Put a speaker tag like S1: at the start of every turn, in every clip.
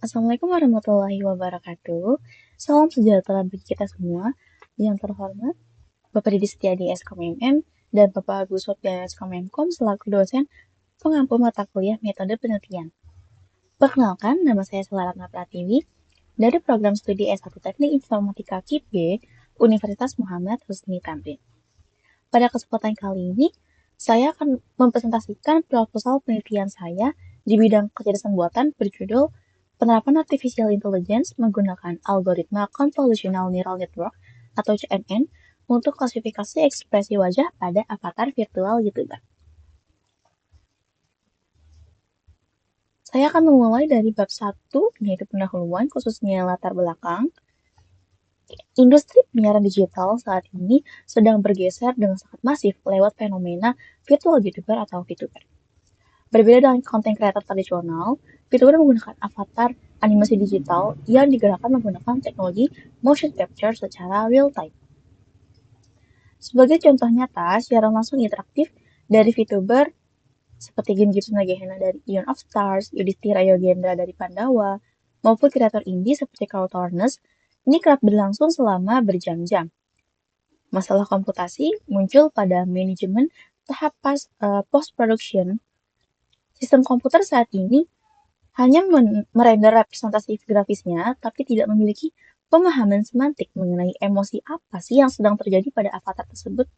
S1: Assalamualaikum warahmatullahi wabarakatuh. Salam sejahtera bagi kita semua. Yang terhormat, Bapak Didi Setiadi SKM MM dan Bapak Agus Sopyan SKM MKOM selaku dosen pengampu mata kuliah metode penelitian. Perkenalkan, nama saya Selaratna Pratiwi dari program studi S1 Teknik Informatika KIP B Universitas Muhammad Husni Tamrin. Pada kesempatan kali ini, saya akan mempresentasikan proposal penelitian saya di bidang kecerdasan buatan berjudul Penerapan Artificial Intelligence menggunakan Algoritma Convolutional Neural Network atau CNN untuk klasifikasi ekspresi wajah pada avatar virtual YouTuber. Saya akan memulai dari bab 1, yaitu pendahuluan, khususnya latar belakang. Industri penyiaran digital saat ini sedang bergeser dengan sangat masif lewat fenomena virtual YouTuber atau VTuber. Berbeda dengan konten kreator tradisional, VTuber menggunakan avatar animasi digital yang digerakkan menggunakan teknologi motion capture secara real time. Sebagai contoh nyata, siaran langsung interaktif dari VTuber seperti Genji Tsunagehana dari Ion of Stars, Yudhistira Yogendra dari Pandawa, maupun kreator indie seperti Carl Tornes, ini kerap berlangsung selama berjam-jam. Masalah komputasi muncul pada manajemen tahap post-production. Sistem komputer saat ini hanya merender representasi grafisnya, tapi tidak memiliki pemahaman semantik mengenai emosi apa sih yang sedang terjadi pada avatar tersebut.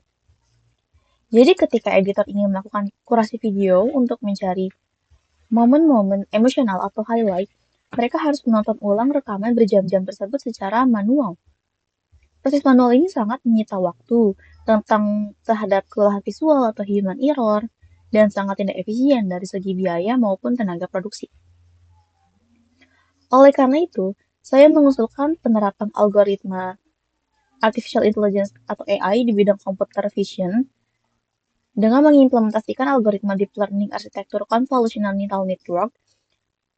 S1: Jadi ketika editor ingin melakukan kurasi video untuk mencari momen-momen emosional atau highlight, mereka harus menonton ulang rekaman berjam-jam tersebut secara manual. Proses manual ini sangat menyita waktu terhadap kelelahan visual atau human error, dan sangat tidak efisien dari segi biaya maupun tenaga produksi. Oleh karena itu, saya mengusulkan penerapan algoritma Artificial Intelligence atau AI di bidang computer vision dengan mengimplementasikan algoritma deep learning arsitektur convolutional neural network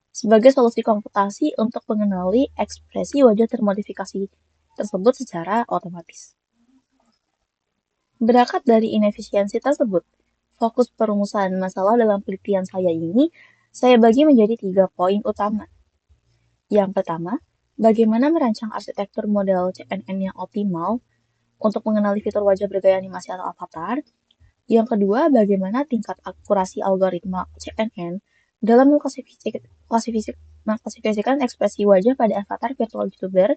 S1: sebagai solusi komputasi untuk mengenali ekspresi wajah termodifikasi tersebut secara otomatis. Berangkat dari inefisiensi tersebut, fokus perumusan masalah dalam penelitian saya ini saya bagi menjadi 3 poin utama. Yang pertama, bagaimana merancang arsitektur model CNN yang optimal untuk mengenali fitur wajah bergaya animasi atau avatar. Yang kedua, bagaimana tingkat akurasi algoritma CNN dalam mengklasifikasikan ekspresi wajah pada avatar virtual YouTuber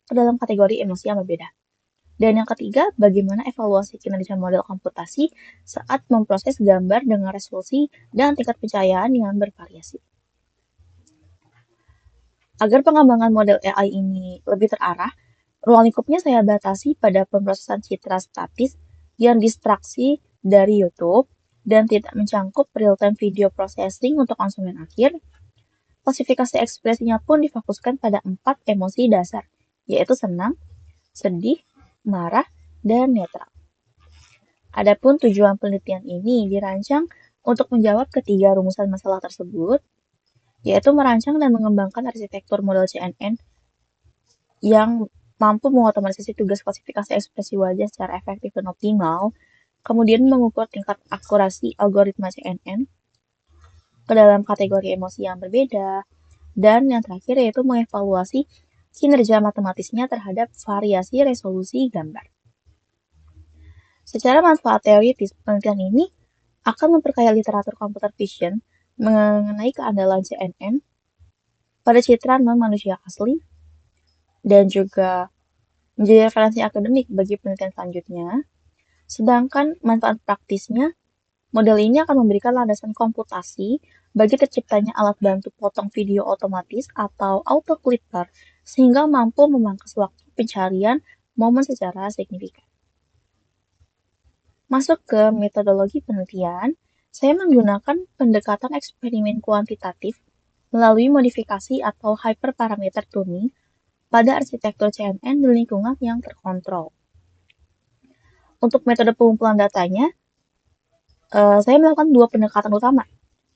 S1: ke dalam kategori emosi yang berbeda. Dan yang ketiga, bagaimana evaluasi kinerja model komputasi saat memproses gambar dengan resolusi dan tingkat pencahayaan yang bervariasi. Agar pengembangan model AI ini lebih terarah, ruang lingkupnya saya batasi pada pemrosesan citra statis yang distraksi dari YouTube dan tidak mencangkup real-time video processing untuk konsumen akhir. Klasifikasi ekspresinya pun difokuskan pada 4 emosi dasar, yaitu senang, sedih, marah, dan netral. Adapun tujuan penelitian ini dirancang untuk menjawab ketiga rumusan masalah tersebut, yaitu merancang dan mengembangkan arsitektur model CNN yang mampu mengotomatisasi tugas klasifikasi ekspresi wajah secara efektif dan optimal, kemudian mengukur tingkat akurasi algoritma CNN ke dalam kategori emosi yang berbeda, dan yang terakhir yaitu mengevaluasi kinerja matematisnya terhadap variasi resolusi gambar. Secara manfaat teoritis, penelitian ini akan memperkaya literatur computer vision mengenai keandalan CNN pada citra non-manusia asli dan juga menjadi referensi akademik bagi penelitian selanjutnya. Sedangkan manfaat praktisnya, model ini akan memberikan landasan komputasi bagi terciptanya alat bantu potong video otomatis atau auto clipper sehingga mampu memangkas waktu pencarian momen secara signifikan. Masuk ke metodologi penelitian, saya menggunakan pendekatan eksperimen kuantitatif melalui modifikasi atau hyperparameter tuning pada arsitektur CNN di lingkungan yang terkontrol. Untuk metode pengumpulan datanya, saya melakukan 2 pendekatan utama.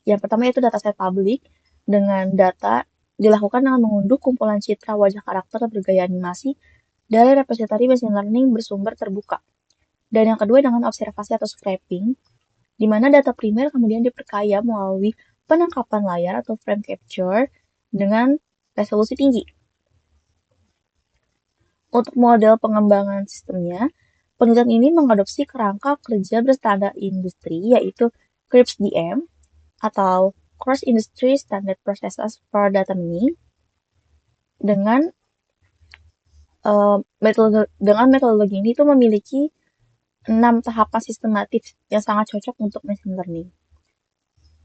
S1: Yang pertama yaitu dataset publik, dengan data dilakukan dengan mengunduh kumpulan citra wajah karakter bergaya animasi dari repository machine learning bersumber terbuka. Dan yang kedua dengan observasi atau scraping, di mana data primer kemudian diperkaya melalui penangkapan layar atau frame capture dengan resolusi tinggi. Untuk model pengembangan sistemnya, penelitian ini mengadopsi kerangka kerja berstandar industri yaitu CRISP-DM atau Cross Industry Standard Processes for Data Mining dengan metodologi ini tuh memiliki 6 tahapan sistematis yang sangat cocok untuk machine learning.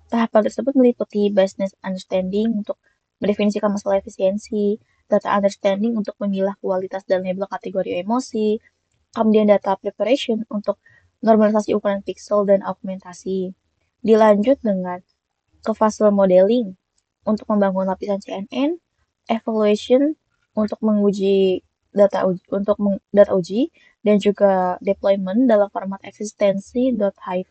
S1: Tahapan tersebut meliputi business understanding untuk mendefinisikan masalah efisiensi, data understanding untuk memilah kualitas dan label kategori emosi, kemudian data preparation untuk normalisasi ukuran pixel dan augmentasi. Dilanjut dengan ke fase modeling untuk membangun lapisan CNN, evaluation untuk menguji data uji dan juga deployment dalam format eksistensi.hive.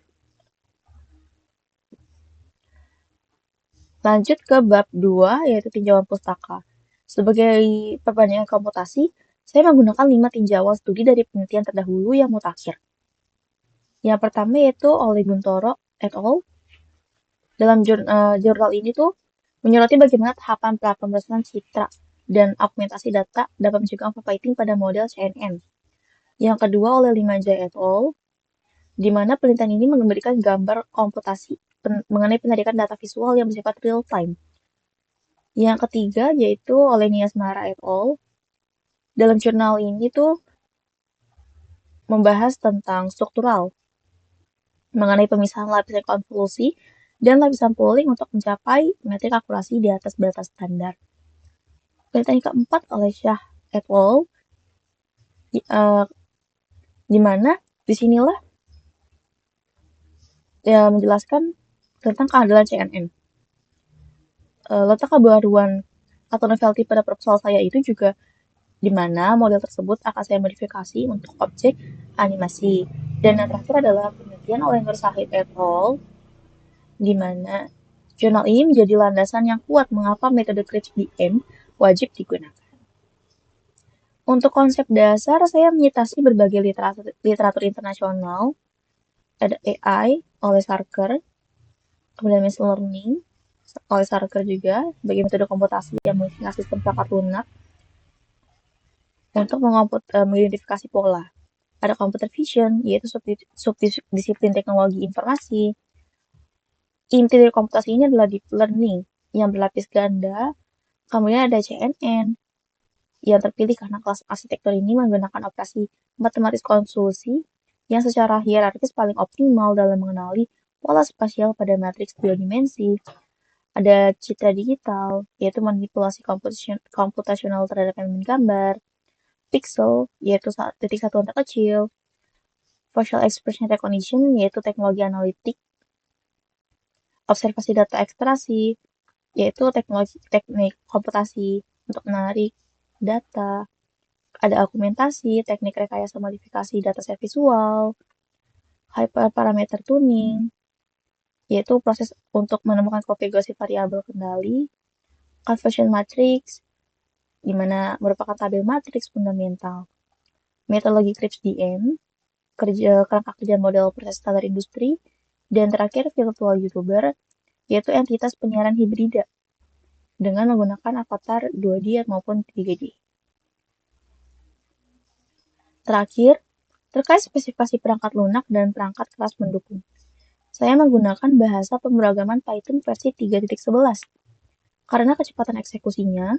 S1: Lanjut ke bab 2 yaitu tinjauan pustaka. Sebagai perbandingan komputasi, saya menggunakan 5 tinjauan studi dari penelitian terdahulu yang mutakhir. Yang pertama yaitu oleh Guntoro et al. Dalam jurnal ini tuh menyoroti bagaimana tahapan pra-pemrosesan citra dan augmentasi data dapat mencegah overfitting pada model CNN. Yang kedua oleh Limanjai et al. Di mana penelitian ini memberikan gambar komputasi mengenai penarikan data visual yang bersifat real time. Yang ketiga yaitu oleh Niasmara et al. Dalam jurnal ini tuh membahas tentang struktural mengenai pemisahan lapisan konvolusi dan lapisan pooling untuk mencapai metrik akurasi di atas batas standar. Penelitian keempat oleh Shah et al. Di mana disinilah ya menjelaskan tentang kehandalan CNN. Letak kebaruan atau novelty pada proposal saya itu juga di mana model tersebut akan saya modifikasi untuk objek animasi. Dan yang terakhir adalah penelitian oleh Nur Sahid et al. Di mana jurnal ini menjadi landasan yang kuat mengapa metode CRISP-DM wajib digunakan. Untuk konsep dasar, saya menyitasi berbagai literatur internasional, ada AI oleh Sarker, kemudian machine learning oleh Sarker juga, sebagai metode komputasi yang menggunakan sistem perangkat lunak untuk mengidentifikasi pola. Ada computer vision, yaitu subdisiplin teknologi informasi. Inti dari komputasi ini adalah deep learning yang berlapis ganda. Kemudian ada CNN yang terpilih karena kelas arsitektur ini menggunakan operasi matematis konsolusi yang secara hierarkis paling optimal dalam mengenali pola spasial pada matriks dua dimensi. Ada citra digital, yaitu manipulasi komputasional terhadap elemen gambar. Pixel, yaitu titik satuan terkecil. Facial expression recognition, yaitu teknologi analitik. Observasi data ekstraksi, yaitu teknik komputasi untuk menarik data. Ada augmentasi, teknik rekayasa modifikasi dataset visual. Hyperparameter tuning, yaitu proses untuk menemukan konfigurasi variabel kendali. Conversion matrix, di mana merupakan tabel matriks fundamental. Metodologi CRISP-DM, kerangka kerja model proses standar industri, dan terakhir virtual YouTuber, yaitu entitas penyiaran hibrida dengan menggunakan avatar 2D maupun 3D. Terakhir, terkait spesifikasi perangkat lunak dan perangkat keras mendukung. Saya menggunakan bahasa pemrograman Python versi 3.11 karena kecepatan eksekusinya.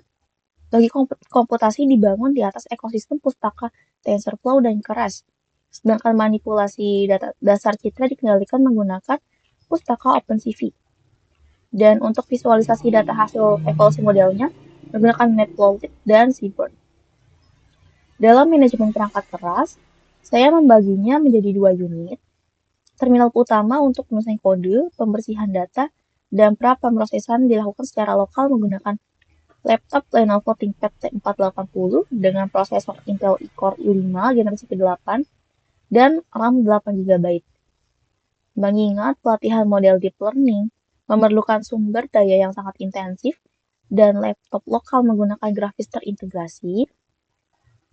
S1: Logik komputasi dibangun di atas ekosistem pustaka TensorFlow dan Keras, sedangkan manipulasi dasar citra dikendalikan menggunakan pustaka OpenCV. Dan untuk visualisasi data hasil evaluasi modelnya menggunakan Matplotlib dan Seaborn. Dalam manajemen perangkat keras, saya membaginya menjadi 2 unit. Terminal utama untuk penulisan kode, pembersihan data, dan pra-pemrosesan dilakukan secara lokal menggunakan laptop Lenovo ThinkPad T480 dengan prosesor Intel Core i5 generasi ke-8 dan RAM 8GB. Mengingat pelatihan model deep learning memerlukan sumber daya yang sangat intensif dan laptop lokal menggunakan grafis terintegrasi,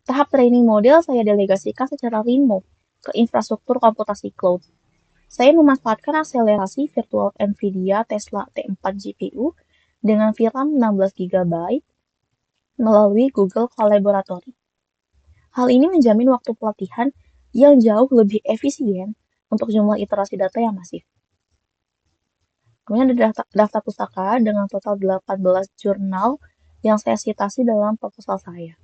S1: tahap training model saya delegasikan secara remote ke infrastruktur komputasi cloud. Saya memanfaatkan akselerasi virtual NVIDIA Tesla T4 GPU dengan VRAM 16GB melalui Google Collaboratory. Hal ini menjamin waktu pelatihan yang jauh lebih efisien untuk jumlah iterasi data yang masif. Kemudian ada daftar pustaka dengan total 18 jurnal yang saya citasi dalam proposal saya.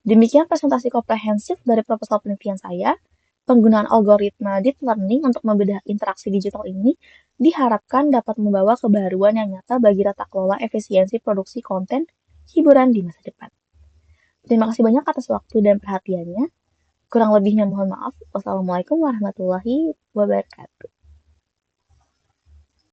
S1: Demikian presentasi komprehensif dari proposal penelitian saya. Penggunaan algoritma deep learning untuk membedah interaksi digital ini diharapkan dapat membawa kebaruan yang nyata bagi tata kelola efisiensi produksi konten hiburan di masa depan. Terima kasih banyak atas waktu dan perhatiannya. Kurang lebihnya mohon maaf. Wassalamualaikum warahmatullahi wabarakatuh.